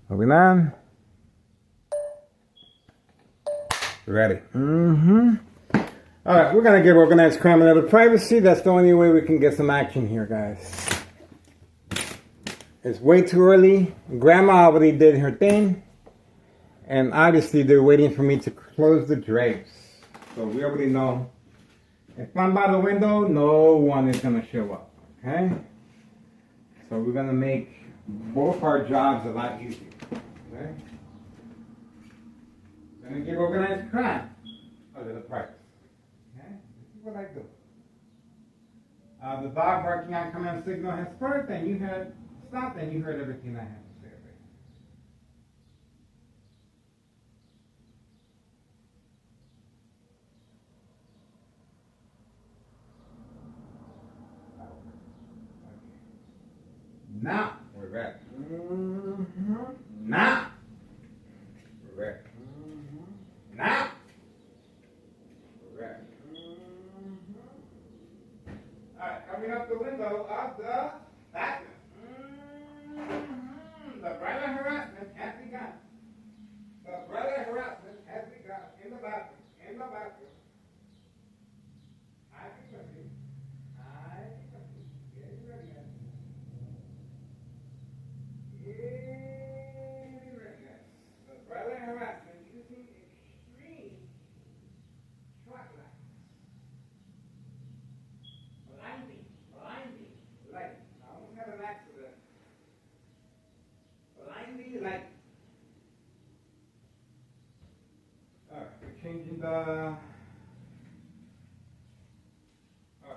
Moving on. Ready. Alright, we're going to get organized crime and other privacy. That's the only way we can get some action here, guys. It's way too early. Grandma already did her thing. And obviously they're waiting for me to close the drapes. So we already know. If I'm by the window, no one is going to show up. Okay? So we're going to make both our jobs a lot easier. Okay? We're going to get organized crime under the price. Okay? This is what I do. The dog barking on command signal has first, and you heard stop, and you heard everything I have to say already. Now we're ready. Now we're ready. Now we're ready. All right, coming up the window of the bathroom. The brother harassment has begun. The brother harassment has begun in the bathroom. In the bathroom. I think of you. Get ready, guys. The brother harassment using extreme truck lights. Blinding light. I almost had an accident. Blinding light. Alright, we're changing the.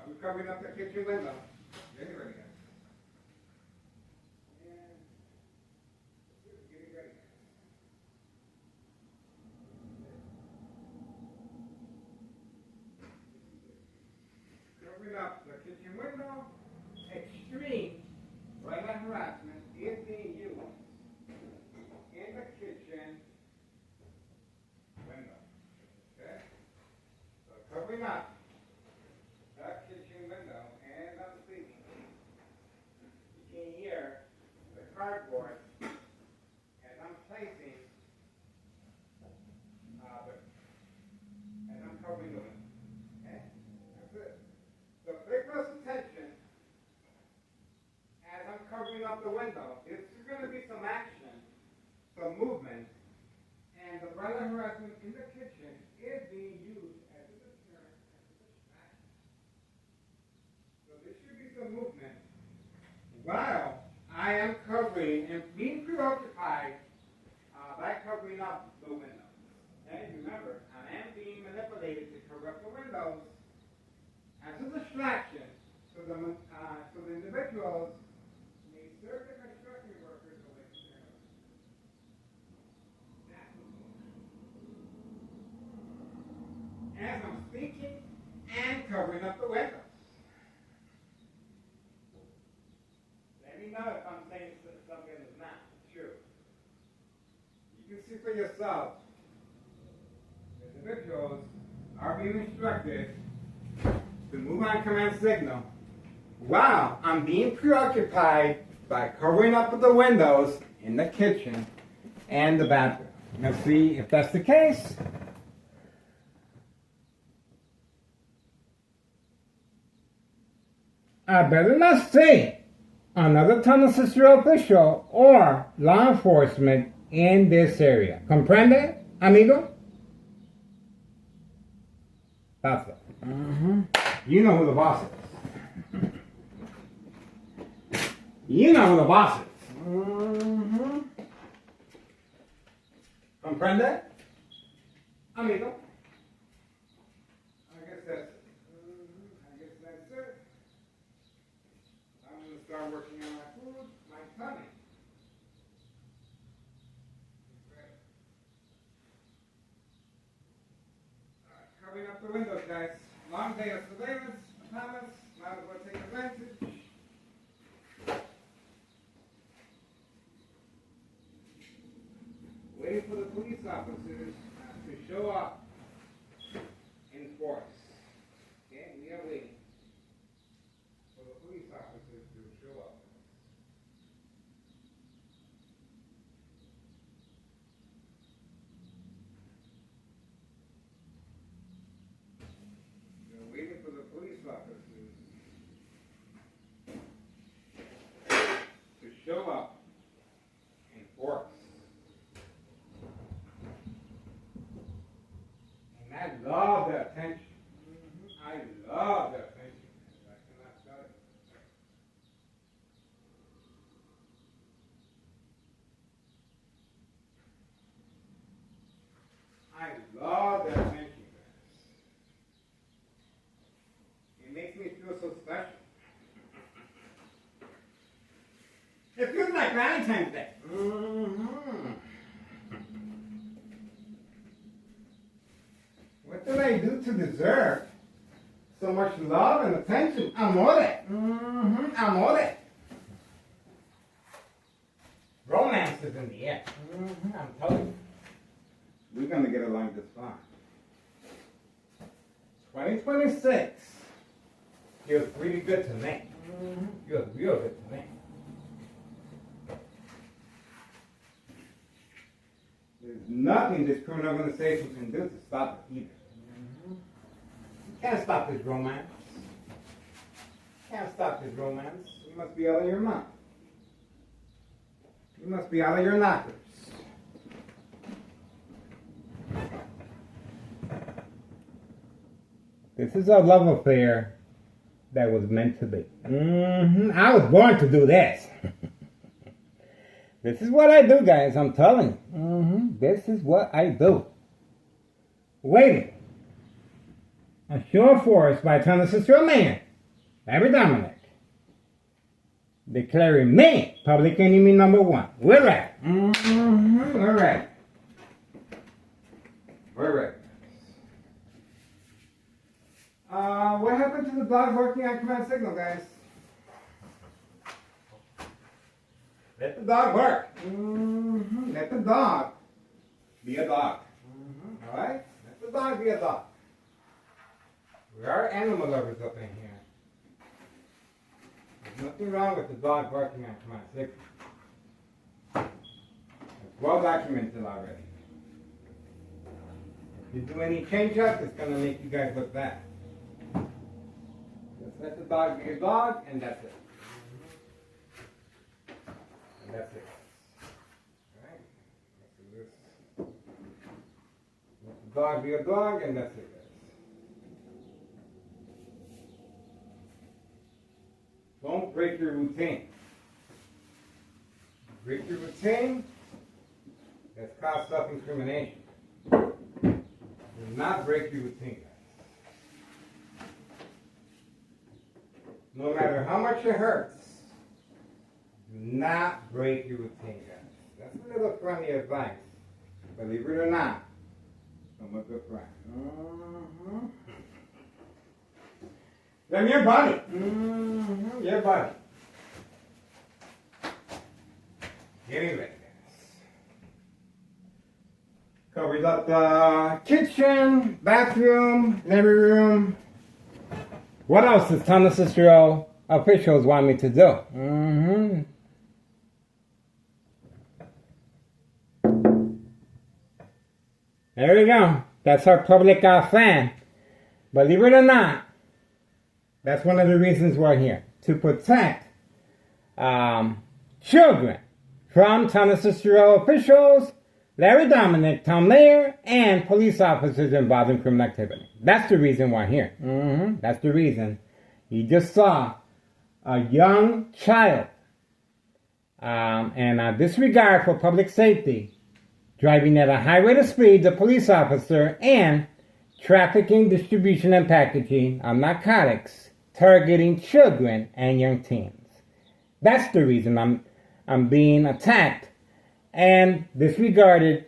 We're covering up the kitchen window. Get ready, guys. Covering up the kitchen window, extreme violent harassment is being used in the kitchen window. Okay? So covering up that kitchen window, and I'm speaking. You can hear the cardboard as I'm placing as I'm covering the window. Okay? That's it. So pay close attention as I'm covering up the window. There's going to be some action, some movement, and the violent harassment in the kitchen is being used as a deterrent, as a distraction. So there should be some movement while I am covering and being preoccupied by covering up the window. Okay, remember, I am being manipulated to cover up the windows as a distraction, so the individuals may serve the construction workers away from their homes. That's what's going on. As I'm speaking and covering up the windows. Let me know if I'm saying something is not true. You can see for yourself. The individuals are being instructed to move on command signal. Wow, I'm being preoccupied by covering up the windows in the kitchen and the bathroom. Let's see if that's the case. I better not see another tunnel sister official or law enforcement in this area. Comprende, amigo? That's it. You know who the boss is. You know who the boss is. Comprende? Amigo? I guess that's it. I'm going to start working on my food, my tummy. Covering up the windows, guys. Long day of surveillance, Thomas. Might as well take advantage. Waiting for the police officers to show up in force. Okay, we are waiting for the police officers to show up. I love that attention, guys. It makes me feel so special. It feels like Valentine's Day. What did I do to deserve so much love and attention? Amore. Amore. Romance is in the air. I'm telling you. We're going to get along just fine. 2026 feels pretty good to me. Feels real good to me. There's nothing this criminal organization can do to stop it either. You can't stop this romance. Can't stop this romance. You must be out of your mind. You must be out of your knockers. This is a love affair that was meant to be. I was born to do this. This is what I do, guys. I'm telling you. This is what I do. Waiting. A show of force by Turner Sister of Man, Larry Dominic, declaring me public enemy number one. We're ready. We're ready. We're ready. What happened to the dog working on command signal, guys? Let the dog work. Let the dog be a dog. Alright? Let the dog be a dog. We are animal lovers up in here. There's nothing wrong with the dog barking on command signal. It's well documented already. If you do any change-ups, it's going to make you guys look bad. Just let the dog be a dog, and that's it. And that's it. Alright? Let the dog be a dog, and that's it, guys. Don't break your routine. Break your routine, that's called self-incrimination. Do not break your routine, guys. No matter how much it hurts, do not break your routine, guys. That's a little friendly advice. Believe it or not, from a good friend. Then your body. Your body. Getting ready, guys. Covers up the kitchen, bathroom, living room. What else does Thomas Sister officials want me to do? There we go. That's our public fan. Believe it or not, that's one of the reasons we're here. To protect children from Thomas Sister officials, Larry Dominic, town mayor, and police officers involved in criminal activity. That's the reason we're here. That's the reason. You just saw a young child and a disregard for public safety, driving at a high rate of speed, the police officer, and trafficking, distribution, and packaging of narcotics, targeting children and young teens. That's the reason I'm being attacked and disregarded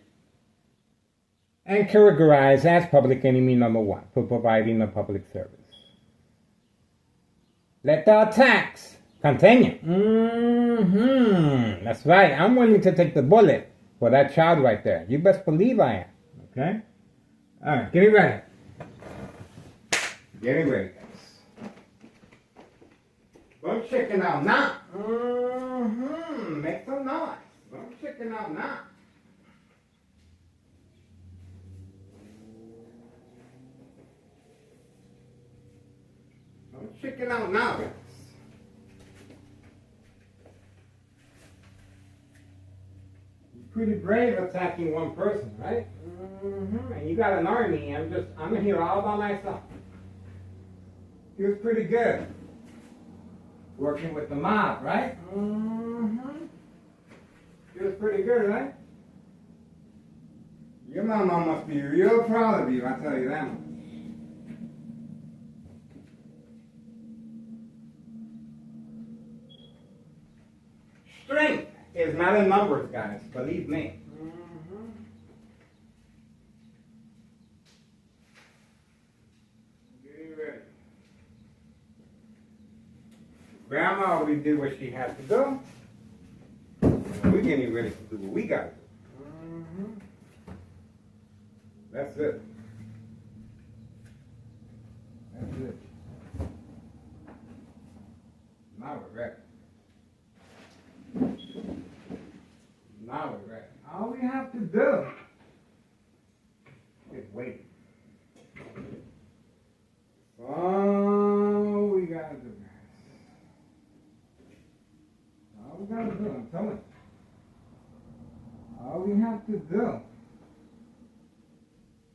and categorized as public enemy number one for providing a public service. Let the attacks continue. That's right. I'm willing to take the bullet for that child right there. You best believe I am. Okay? Alright, get me ready. Get me ready, guys. Don't chicken out now. Make some noise. Don't chicken out now. Don't chicken out now, guys. You're pretty brave attacking one person, right? And you got an army. I'm here all by myself. Feels pretty good. Working with the mob, right? Feels pretty good, right? Your mama must be real proud of you, I tell you that much. Strength is not in numbers, guys. Believe me. Get ready. Grandma already did what she had to do. We're getting ready to do what we got to do. That's it. That's it. Now we're ready. Now we're ready. All we have to do is wait. All we gotta do, guys. All we gotta do, I'm telling you. All we have to do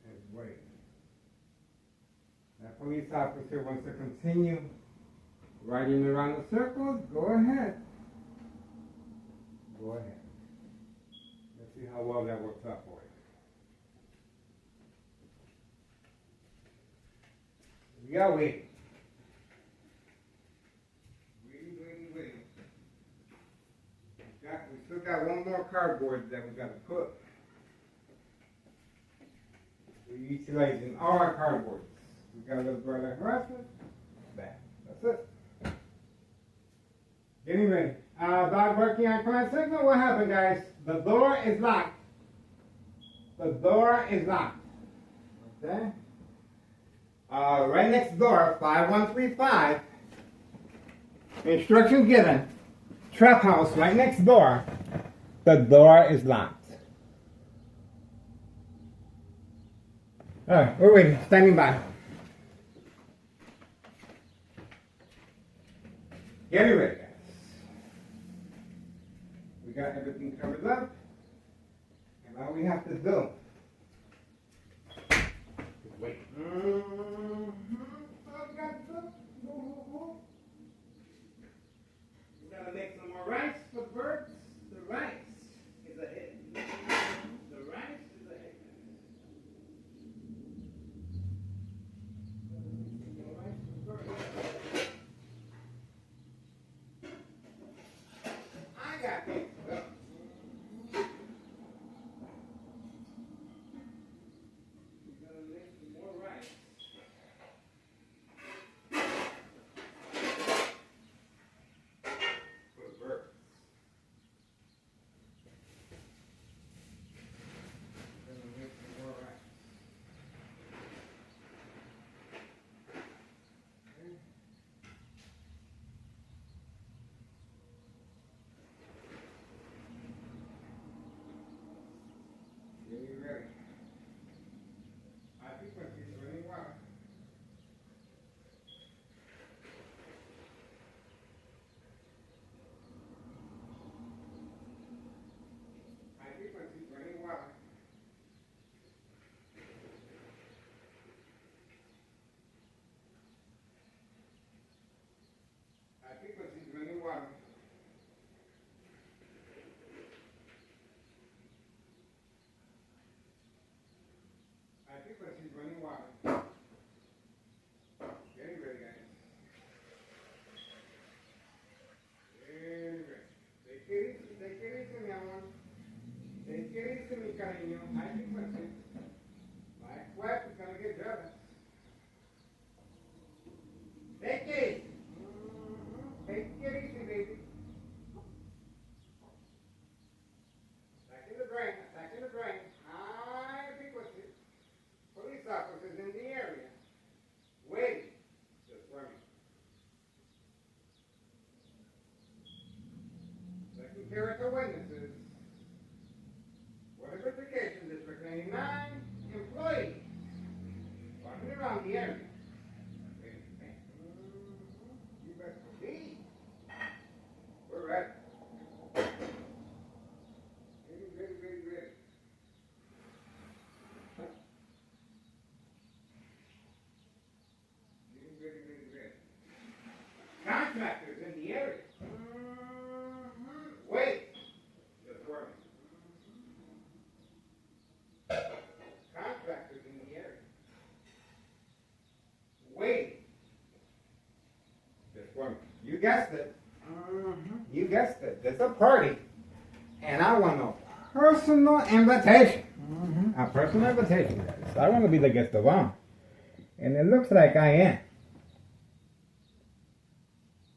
is wait. That police officer wants to continue riding around the circles. Go ahead. Go ahead. Let's see how well that works out for you. We are waiting. Waiting. We still got one more cardboard that we got to put. We're utilizing all our cardboards. We got a little brother harassment. That's it. Getting ready. Dog working on command signal. What happened, guys? The door is locked. The door is locked. Okay? Right next door, 5135. Instructions given. Trap house right next door. The door is locked. Alright, we're waiting. Standing by. Getting ready, guys. We got everything covered up. And all we have to do is wait. We gotta make some more rice for birds. The rice is a hit. The rice is a hit. I got things to go. We gotta make some more rice. For the birds. We're gonna make some more rice. Okay. Getting ready. High frequencies running water. High frequencies running water. High frequencies running water. High frequencies running water. Getting ready, guys. Getting ready. Take it easy, mi amor. Take it easy, mi cariño. High frequencies. My sweat is gonna get jealous. Take it easy. Take it easy, baby. Attacking the brain. Attacking the brain. High frequencies. Police officers in the area. Waiting. Just running. Taking care of the witnesses. What investigation District 99 employees walking around the area. You best believe. We're ready. Ready. Ready. Contractors in the area. Wait. Just working. guessed it. You guessed it. There's a party. And I want a personal invitation. A personal invitation, guys. I want to be the guest of honor. And it looks like I am.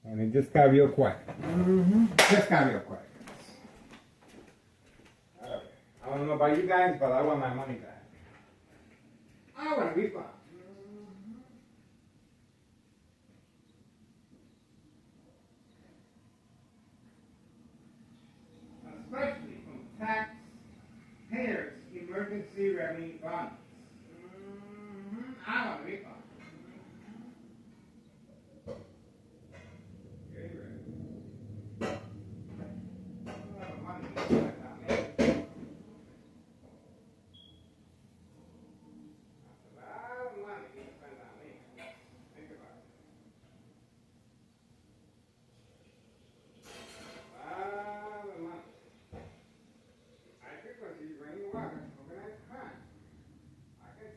And it just got real quiet. Just got real quiet. I don't know about you guys, but I want my money back. I want to be fun. Especially from taxpayers' emergency revenue funds. I want to be fun.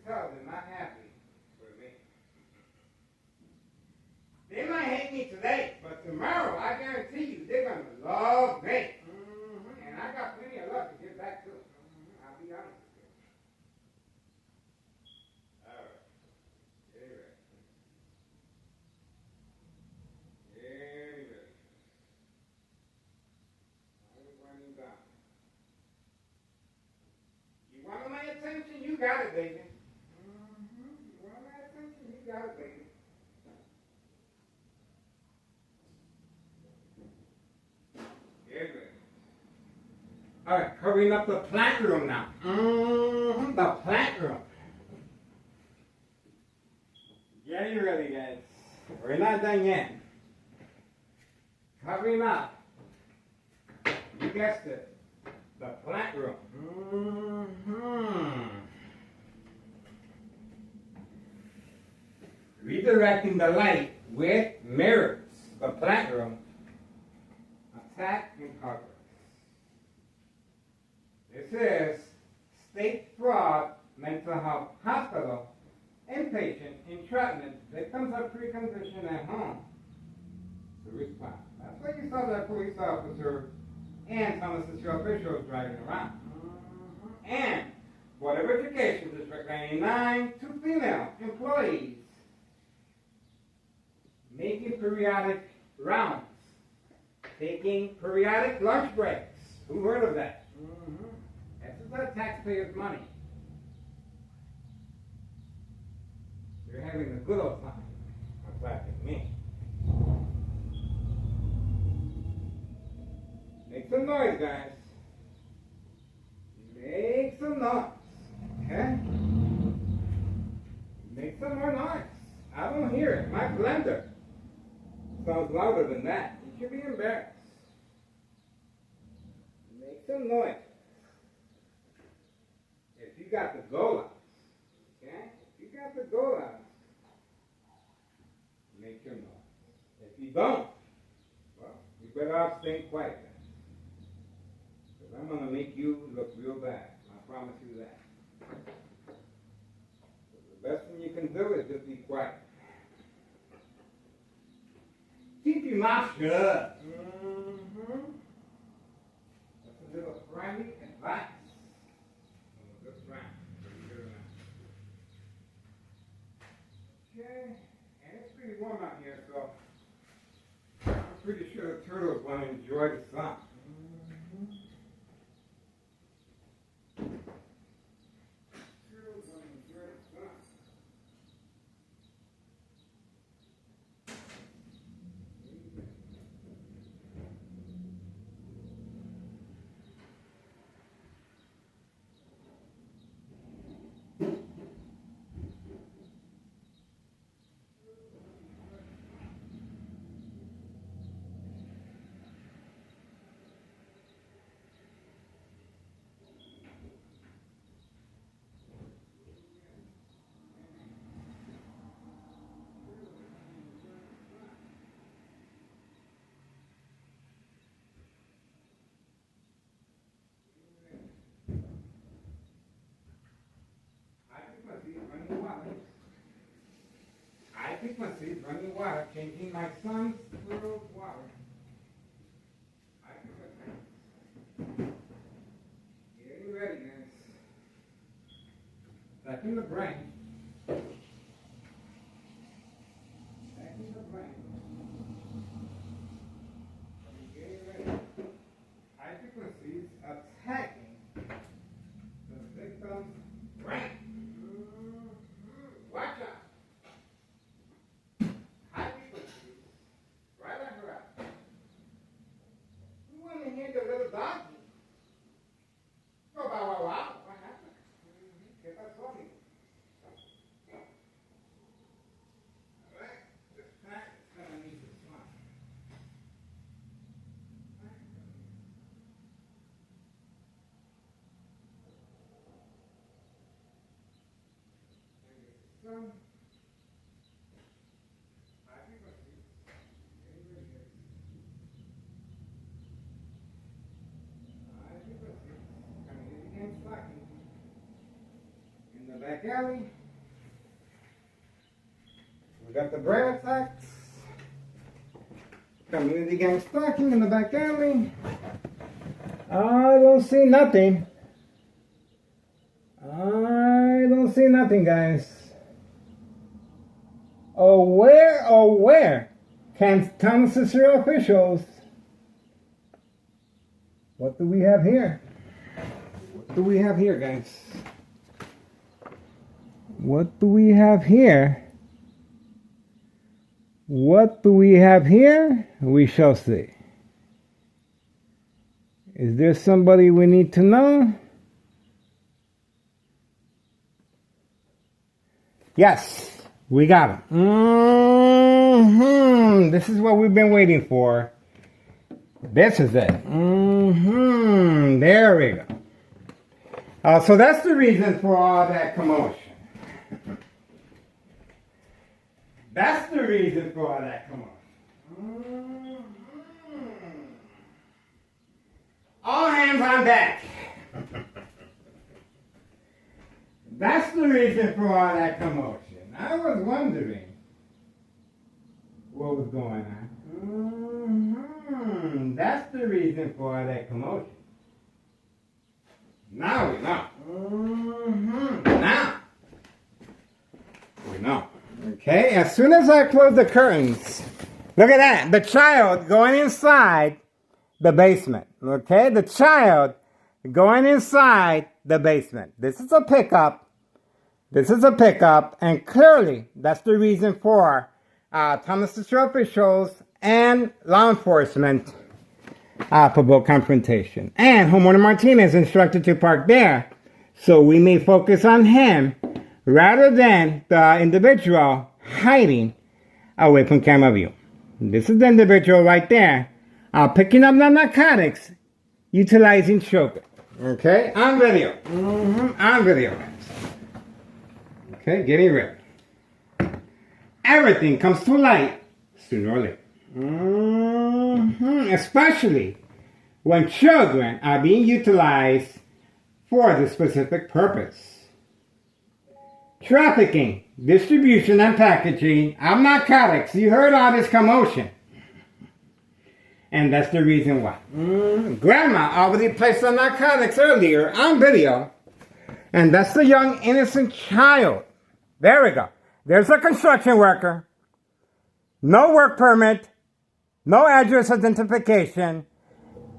Tell they're not happy with me. They might hate me today, but tomorrow I guarantee you they're going to love me. And I got plenty of love to give back to them. I'll be honest with you. All right. Get ready. Get ready. I'm running down. You want my attention? You got it, baby. You got it, baby. All right, covering up the plant room now. The plant room. Getting ready, guys. We're not done yet. Covering up. You guessed it. The plant room. Redirecting the light with mirrors. The plant room. Attack and cover. This is State Fraud Mental Health Hospital inpatient entrapment victims of precondition at home to respond. That's why you saw that police officer and some assistant officials driving around. And Board of Education District 99, 2 female employees making periodic rounds, taking periodic lunch breaks. Who heard of that? This is our taxpayers' money. They're having a good old time. Attacking me. Make some noise, guys. Make some noise. Okay? Make some more noise. I don't hear it. My blender sounds louder than that. You should be embarrassed. Make some noise. If you got the go outs, okay? If you got the go outs, make your noise. If you don't, well, you better off staying quiet then. Because I'm going to make you look real bad. I promise you that. So the best thing you can do is just be quiet. Keep your mouth shut. That's a little friendly advice. Okay, and it's pretty warm out here, so I'm pretty sure the turtles want to enjoy the sun. Turtles want to enjoy the sun. I think my seeds running water, changing my son's world water. Attacking the brain. Attacking the brain. High frequencies attacking the victim's brain. Watch out. High frequencies. Right on her out. You want to hear the little doggy? Go bow wow wow. What happened? ¿Qué pasó, amigo? Alright, this pack is gonna need to smile. Some high frequencies. High frequencies. Coming in against slacking. In the back alley. We got the brass axe. Community gang stalking in the back alley. I don't see nothing. I don't see nothing, guys. Oh, where can Thomas Cicero officials? What do we have here? What do we have here, guys? What do we have here? What do we have here? We shall see. Is there somebody we need to know? Yes, we got him. This is what we've been waiting for. This is it. There we go. So that's the reason for all that commotion. That's the reason for all that commotion. All hands on deck. That's the reason for all that commotion. I was wondering what was going on. That's the reason for all that commotion. Now we know. Now we know. Okay, as soon as I close the curtains, look at that. The child going inside the basement. Okay, the child going inside the basement. This is a pickup. This is a pickup, and clearly that's the reason for Thomas Cicero officials and law enforcement provoke confrontation. And Homeowner Martinez instructed to park there, so we may focus on him rather than the individual hiding away from camera view. This is the individual right there, picking up the narcotics, utilizing children. Okay, on video. On video, guys. Okay, getting ready. Everything comes to light sooner or later. Especially when children are being utilized for this specific purpose. Trafficking, distribution, and packaging of narcotics. You heard all this commotion. And that's the reason why. Grandma already placed the narcotics earlier on video. And that's the young innocent child. There we go. There's a construction worker. No work permit. No address identification.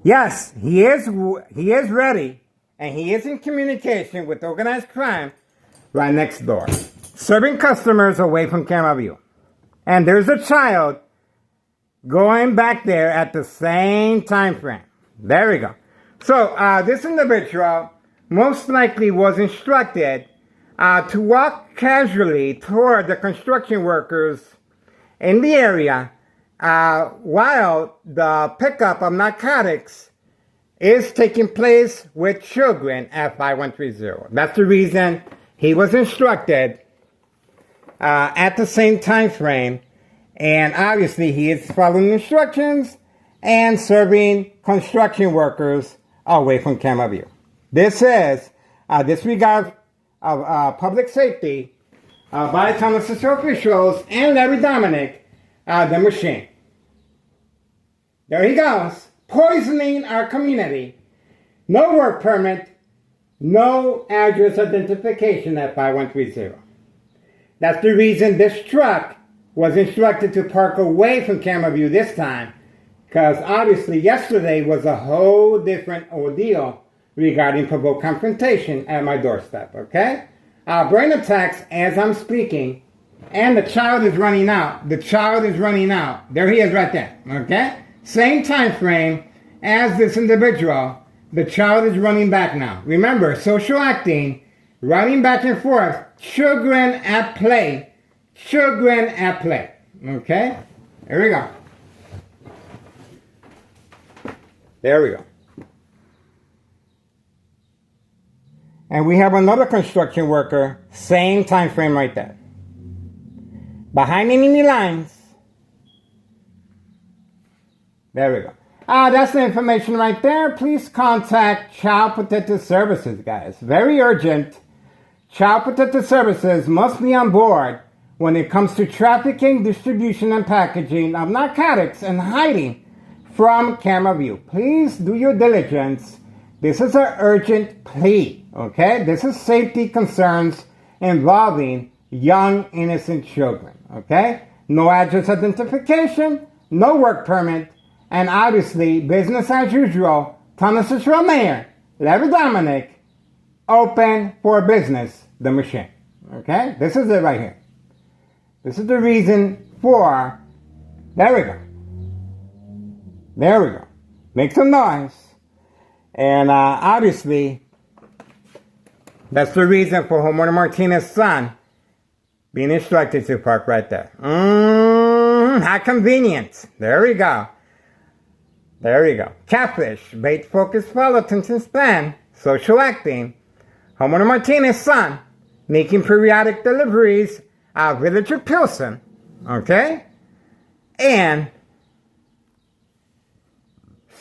Yes, he is ready. And he is in communication with organized crime right next door, serving customers away from camera view. And there's a child going back there at the same time frame. There we go. So this individual most likely was instructed to walk casually toward the construction workers in the area while the pickup of narcotics is taking place with children at 5130. That's the reason he was instructed at the same time frame, and obviously he is following instructions and serving construction workers away from camera view. This is disregard of public safety by Thomas Cicero officials and Larry Dominic, the machine. There he goes, poisoning our community. No work permit, No address identification at 5130. That's the reason this truck was instructed to park away from camera view this time, because obviously yesterday was a whole different ordeal regarding provoked confrontation at my doorstep, okay? Brain attacks as I'm speaking, and the child is running out. The child is running out. There he is right there, okay? Same time frame as this individual. The child is running back now. Remember, social acting, running back and forth, children at play. Children at play, okay? There we go. There we go. And we have another construction worker, same time frame right there. Behind enemy lines. There we go. That's the information right there. Please contact Child Protective Services, guys. Very urgent. Child Protective Services must be on board when it comes to trafficking, distribution, and packaging of narcotics and hiding from camera view. Please do your diligence. This is an urgent plea, okay? This is safety concerns involving young, innocent children, okay? No address identification, no work permit, and obviously, business as usual. Thomas Cicero Mayor, Larry Dominic, open for business, the machine, okay? This is it right here. This is the reason for, there we go. There we go. Make some noise. And obviously, that's the reason for Homeowner Martinez's son being instructed to park right there. How convenient. There we go. There we go. Catfish, bait focus, follow, attention span, social acting. Homeowner Martinez's son making periodic deliveries of Villager Pilsen. Okay? And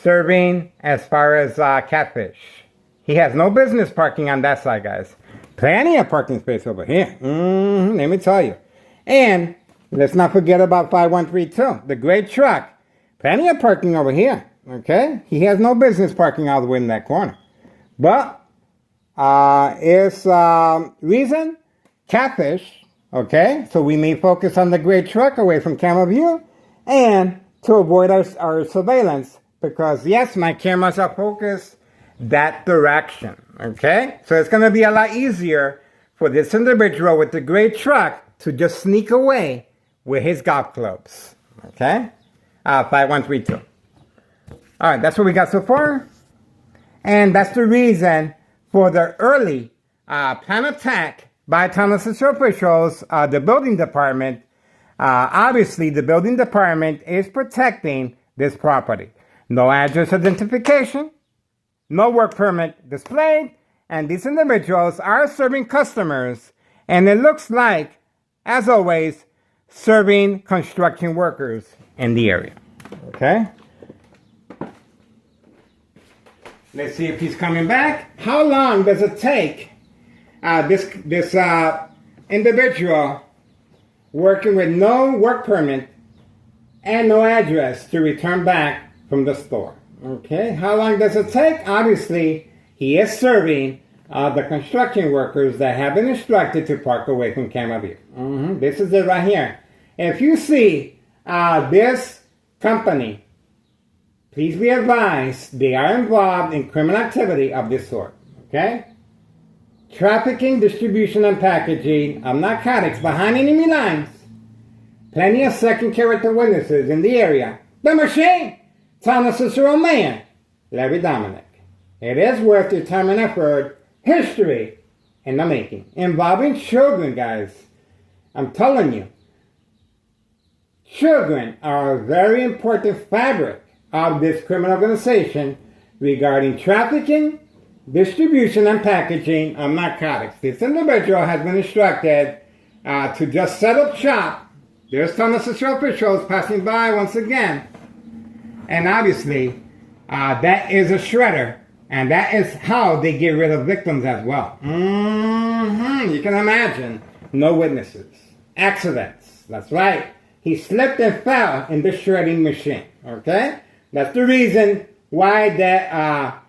serving as far as catfish. He has no business parking on that side, guys. Plenty of parking space over here. Let me tell you. And let's not forget about 5132, the great truck. Plenty of parking over here. Okay? He has no business parking all the way in that corner. But it's reason catfish. Okay? So we may focus on the great truck away from camera view and to avoid our surveillance. Because, yes, my cameras are focused that direction, okay? So it's going to be a lot easier for this individual with the gray truck to just sneak away with his golf clubs, okay? 5132. All right, that's what we got so far. And that's the reason for the early plan attack by Thomas Cicero officials, the building department. Obviously, the building department is protecting this property. No address identification, no work permit displayed, and these individuals are serving customers, and it looks like, as always, serving construction workers in the area. Okay? Let's see if he's coming back. How long does it take this individual working with no work permit and no address to return back from the store? Okay, how long does it take? Obviously, he is serving the construction workers that have been instructed to park away from camera view. This is it right here. If you see this company, please be advised they are involved in criminal activity of this sort. Okay? Trafficking, distribution, and packaging of narcotics behind enemy lines. Plenty of second character witnesses in the area. The machine! Thomas Cicero Mayor, Larry Dominic. It is worth your time and effort. History in the making. Involving children, guys. I'm telling you. Children are a very important fabric of this criminal organization regarding trafficking, distribution, and packaging of narcotics. This individual has been instructed to just set up shop. There's Thomas Cicero officials passing by once again. And obviously, that is a shredder. And that is how they get rid of victims as well. You can imagine. No witnesses. Accidents. That's right. He slipped and fell in the shredding machine. Okay? That's the reason why that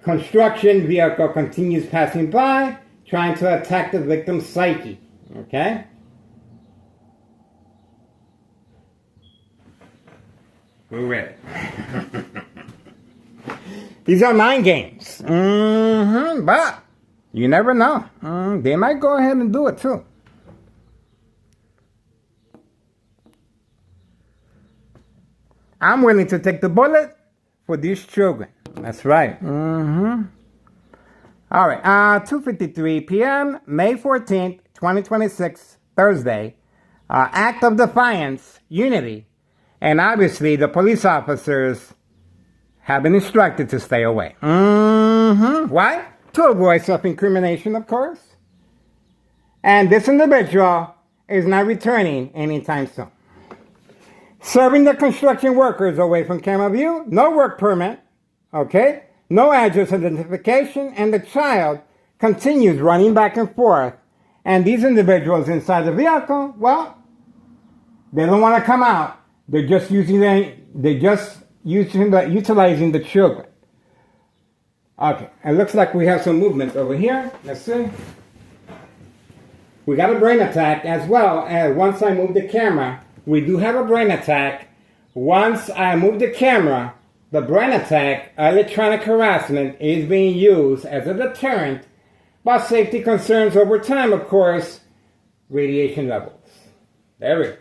Construction vehicle continues passing by, trying to attack the victim's psyche. Okay? We're ready. These are mind games. But you never know. They might go ahead and do it too. I'm willing to take the bullet for these children. That's right. All right. 2:53 p.m., May 14th, 2026, Thursday. Act of defiance, unity. And obviously, the police officers have been instructed to stay away. Why? To avoid self-incrimination, of course. And this individual is not returning anytime soon. Serving the construction workers away from camera view, no work permit, okay? No address identification, and the child continues running back and forth. And these individuals inside the vehicle, well, they don't want to come out. They're just utilizing the children. Okay, it looks like we have some movement over here. Let's see. We got a brain attack as well. And once I move the camera, we do have a brain attack. Once I move the camera, the brain attack, electronic harassment, is being used as a deterrent, but safety concerns over time, of course, radiation levels. There we go.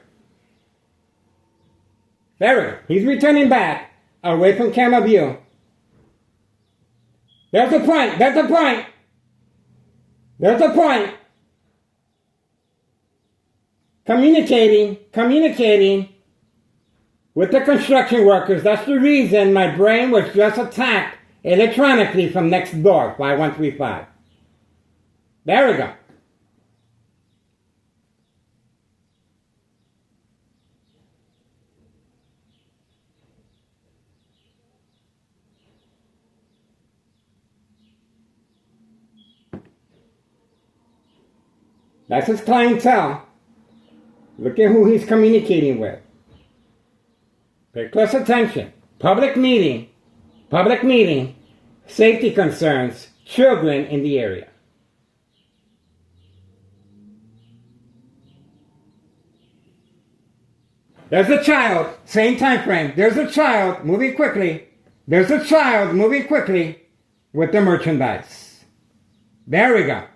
There we go. He's returning back, away from camera view. There's the point. There's the point. There's the point. Communicating with the construction workers. That's the reason my brain was just attacked electronically from next door, 5135. There we go. That's his clientele. Look at who he's communicating with. Pay close attention. Public meeting, safety concerns, children in the area. There's a child, same time frame. There's a child moving quickly. There's a child moving quickly with the merchandise. There we go.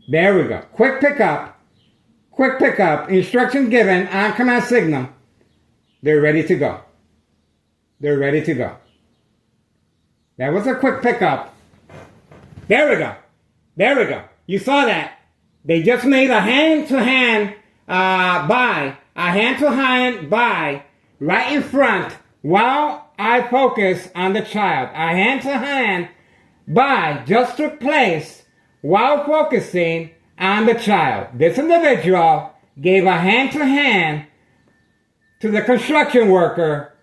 There we go. Quick pickup. Instructions given on command signal. They're ready to go. They're ready to go. That was a quick pickup. There we go. There we go. You saw that. They just made a hand-to-hand buy. A hand-to-hand buy right in front while I focus on the child. A hand-to-hand buy just took place while focusing on the child. This individual gave a hand-to-hand to the construction worker,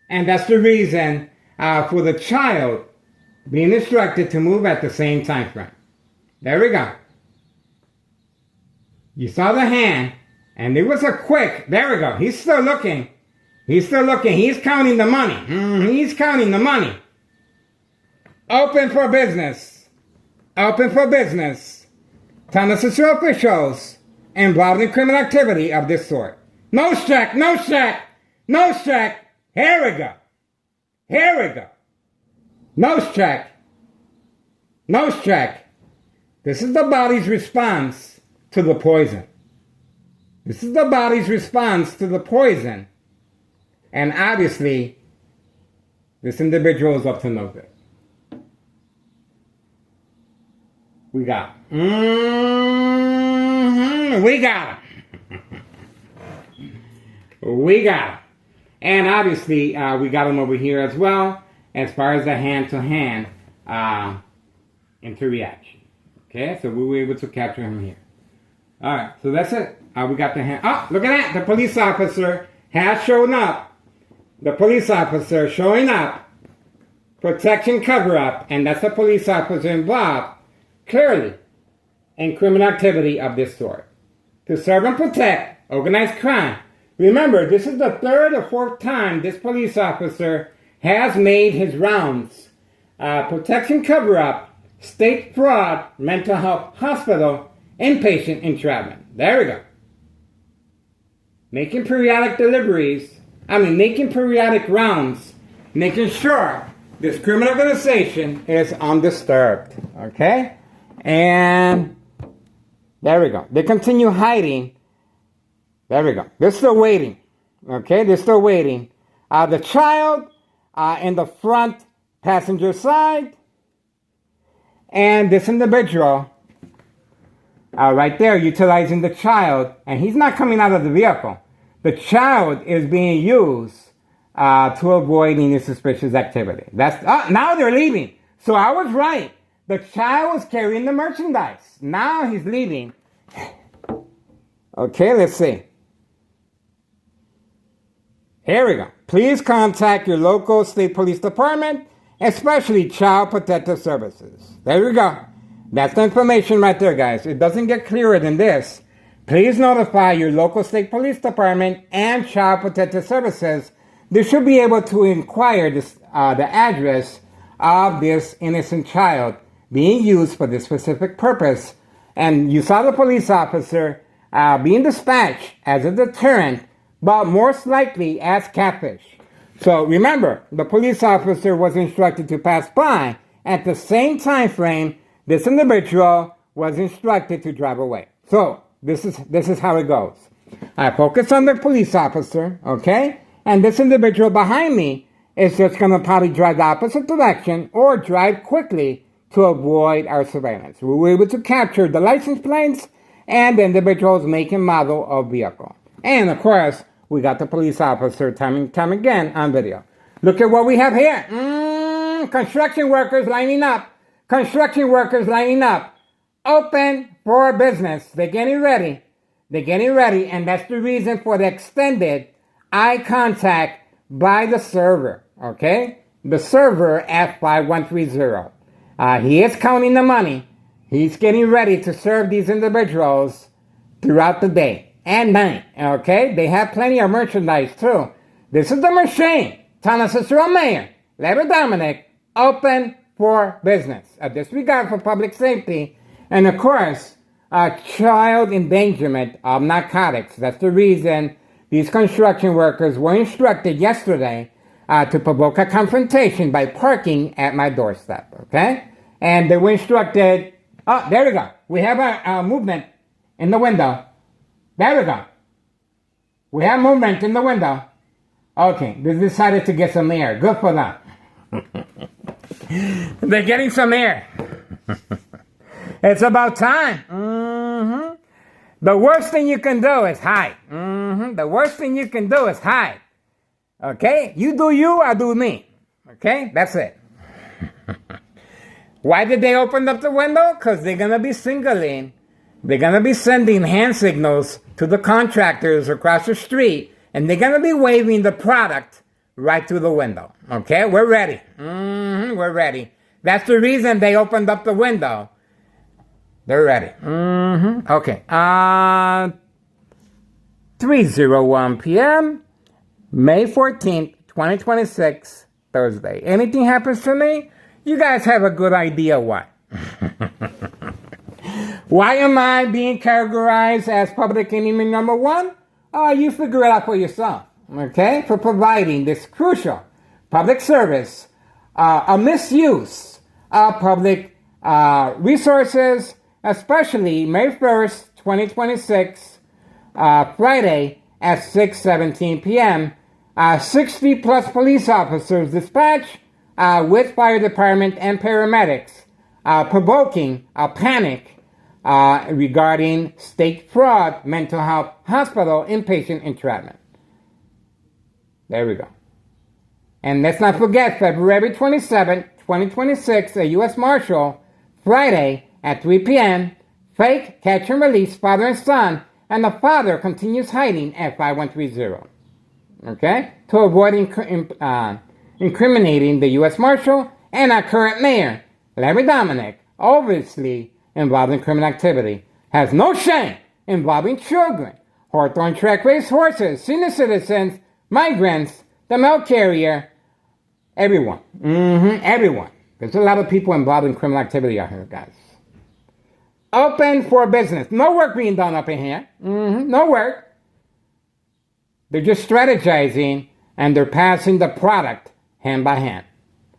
and that's the reason for the child being instructed to move at the same time frame. There we go. You saw the hand, and it was a quick, there we go. He's still looking. He's counting the money. He's counting the money. Open for business. Tennessee officials involved in criminal activity of this sort. Nose check. Here we go. Nose check. This is the body's response to the poison. And obviously, this individual is up to no good. We got him. We got him. And obviously, we got him over here as well, as far as the hand-to-hand interaction. Okay, so we were able to capture him here. All right, so that's it. We got the hand. Oh, look at that. The police officer has shown up. The police officer showing up. Protection cover-up. And that's the police officer involved, clearly, in criminal activity of this sort. To serve and protect organized crime. Remember, this is the third or fourth time this police officer has made his rounds. Protection cover-up, state fraud, mental health hospital, inpatient entrapment. There we go. Making periodic rounds, making sure this criminal organization is undisturbed. Okay? And there we go. They continue hiding. There we go. They're still waiting. Okay? They're still waiting. The child in the front passenger side. And this individual right there utilizing the child. And he's not coming out of the vehicle. The child is being used to avoid any suspicious activity. Now they're leaving. So I was right. The child was carrying the merchandise. Now he's leaving. Okay, let's see. Here we go. Please contact your local state police department, especially Child Protective Services. There we go. That's the information right there, guys. It doesn't get clearer than this. Please notify your local state police department and Child Protective Services. They should be able to inquire the address of this innocent child being used for this specific purpose. And you saw the police officer being dispatched as a deterrent, but most likely as catfish. So remember, the police officer was instructed to pass by. At the same time frame, this individual was instructed to drive away. So this is how it goes. I focus on the police officer, okay? And this individual behind me is just going to probably drive the opposite direction or drive quickly to avoid our surveillance. We were able to capture the license plates and the individual's make and model of vehicle. And of course, we got the police officer time and time again on video. Look at what we have here. Construction workers lining up. Construction workers lining up. Open for business. They're getting ready. They're getting ready. And that's the reason for the extended eye contact by the server. Okay? The server at 5130. He is counting the money. He's getting ready to serve these individuals throughout the day and night. Okay? They have plenty of merchandise too. This is the machine. Town of Cicero Mayor, Larry Dominic, open for business. A disregard for public safety. And of course, child endangerment of narcotics. That's the reason these construction workers were instructed yesterday to provoke a confrontation by parking at my doorstep. Okay? And they were instructed, oh, there we go. We have a movement in the window. There we go. We have movement in the window. Okay, they decided to get some air. Good for them. They're getting some air. It's about time. The worst thing you can do is hide. The worst thing you can do is hide. Okay? You do you, I do me. Okay? That's it. Why did they open up the window? Because they're going to be signaling. They're going to be sending hand signals to the contractors across the street. And they're going to be waving the product right through the window. Okay? We're ready. We're ready. That's the reason they opened up the window. They're ready. Okay. 3:01 p.m. May 14th, 2026, Thursday. Anything happens to me, you guys have a good idea why. Why am I being categorized as public enemy number one? You figure it out for yourself. Okay? For providing this crucial public service, a misuse of public resources, especially May 1st, 2026, Friday at 6:17 p.m. 60 plus police officers dispatched with fire department and paramedics, provoking a panic regarding state fraud, mental health, hospital, inpatient entrapment. There we go. And let's not forget, February 27, 2026, a U.S. Marshal, Friday at 3 p.m., fake catch and release father and son, and the father continues hiding at 5130. Okay? To avoid incriminating the U.S. Marshal and our current mayor, Larry Dominic, obviously involved in criminal activity, has no shame involving children, Hawthorne track race horses, senior citizens, migrants, the mail carrier, Everyone. Everyone. There's a lot of people involved in criminal activity out here, guys. Open for business. No work being done up in here. No work. They're just strategizing and they're passing the product hand by hand.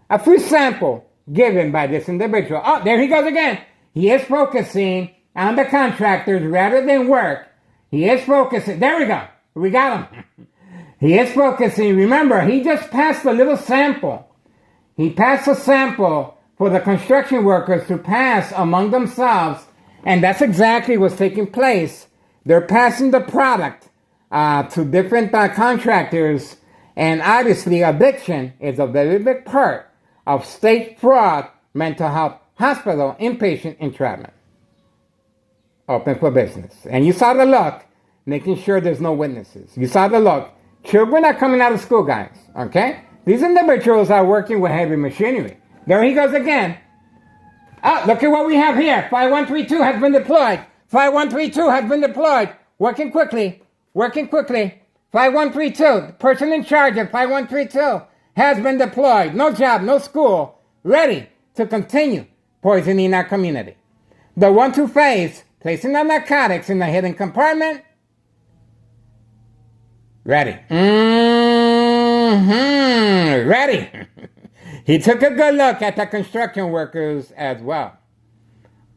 A free sample given by this individual. Oh, there he goes again. He is focusing on the contractors rather than work. He is focusing. There we go. We got him. He is focusing. Remember, he just passed a little sample. He passed a sample for the construction workers to pass among themselves, and that's exactly what's taking place. They're passing the product to different contractors, and obviously addiction is a very big part of state fraud, mental health, hospital, inpatient entrapment. Open for business. And you saw the look, making sure there's no witnesses. You saw the look. Children are coming out of school, guys, okay? These individuals are working with heavy machinery. There he goes again. Oh, look at what we have here. 5132 has been deployed. 5132 has been deployed. Working quickly. Working quickly. 5132, the person in charge of 5132 has been deployed. No job, no school. Ready to continue poisoning our community. The 1-2 phase, placing the narcotics in the hidden compartment. Ready. Ready. He took a good look at the construction workers as well.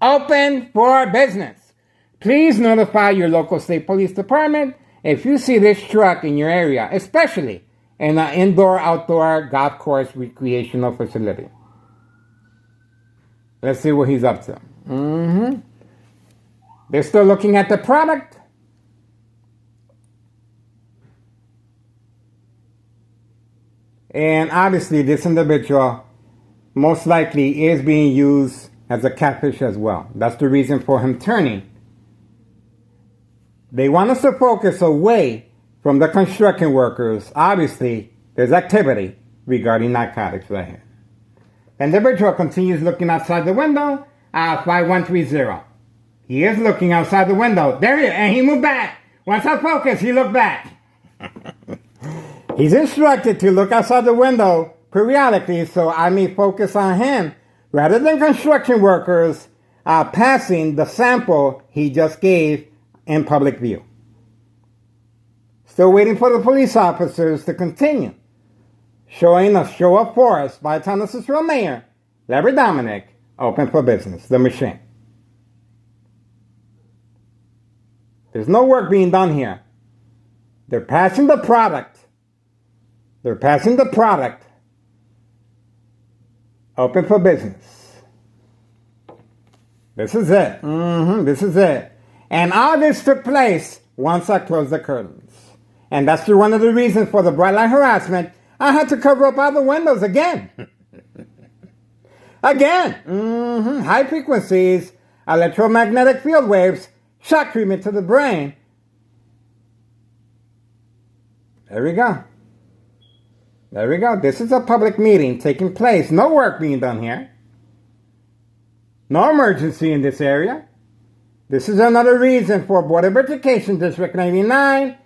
Open for business. Please notify your local state police department if you see this truck in your area, especially in an indoor-outdoor golf course recreational facility. Let's see what he's up to. They're still looking at the product. And obviously this individual most likely is being used as a catfish as well. That's the reason for him turning. They want us to focus away from the construction workers. Obviously, there's activity regarding narcotics right here. The individual continues looking outside the window. 5130. He is looking outside the window. There he is, and he moved back. Once I focus, he looked back. He's instructed to look outside the window periodically so I may focus on him rather than construction workers passing the sample he just gave in public view. Still waiting for the police officers to continue showing a show of force by Town Cicero Mayor Larry Dominic. Open for business, the machine. There's no work being done here. They're passing the product. They're passing the product. Open for business. This is it. This is it. And all this took place once I closed the curtains. And that's one of the reasons for the bright light harassment. I had to cover up all the windows again. Again. High frequencies, electromagnetic field waves, shock treatment to the brain. There we go. There we go. This is a public meeting taking place. No work being done here. No emergency in this area. This is another reason for Board of Education District 99.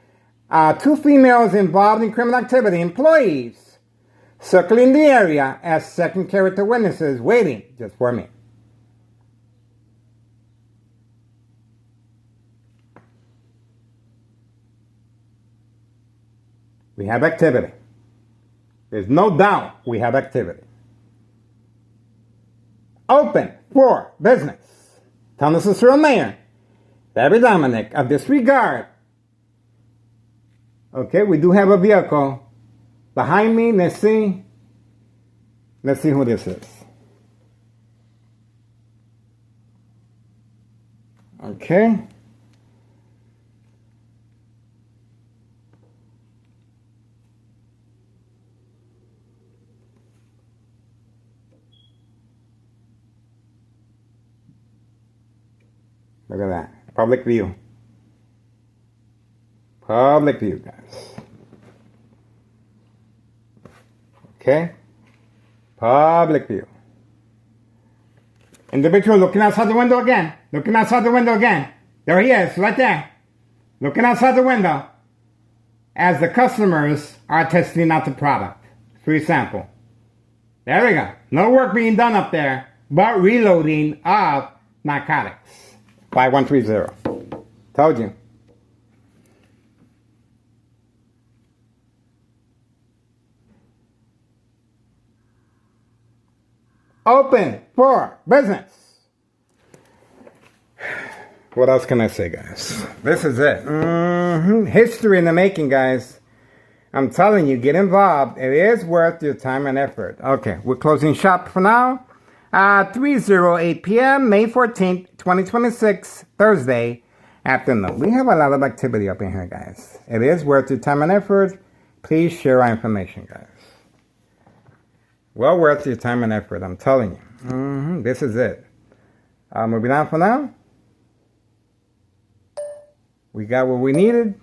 2 females involved in criminal activity, employees, circling the area as second character witnesses, waiting just for me. We have activity. There's no doubt we have activity. Open for business. Town Cicero Mayor Larry Dominic, of this regard. Okay, we do have a vehicle behind me. Let's see. Let's see who this is. Okay. Look at that. Public view. Public view, guys. Okay? Public view. Individual looking outside the window again. Looking outside the window again. There he is, right there. Looking outside the window as the customers are testing out the product. Free sample. There we go. No work being done up there, but reloading of narcotics. 5130. Told you. Open for business. What else can I say, guys? This is it. History in the making, guys. I'm telling you, get involved. It is worth your time and effort. Okay, we're closing shop for now. 3:08 p.m., May 14th, 2026, Thursday afternoon. We have a lot of activity up in here, guys. It is worth your time and effort. Please share our information, guys. Well worth your time and effort, I'm telling you. This is it. Moving on for now. We got what we needed.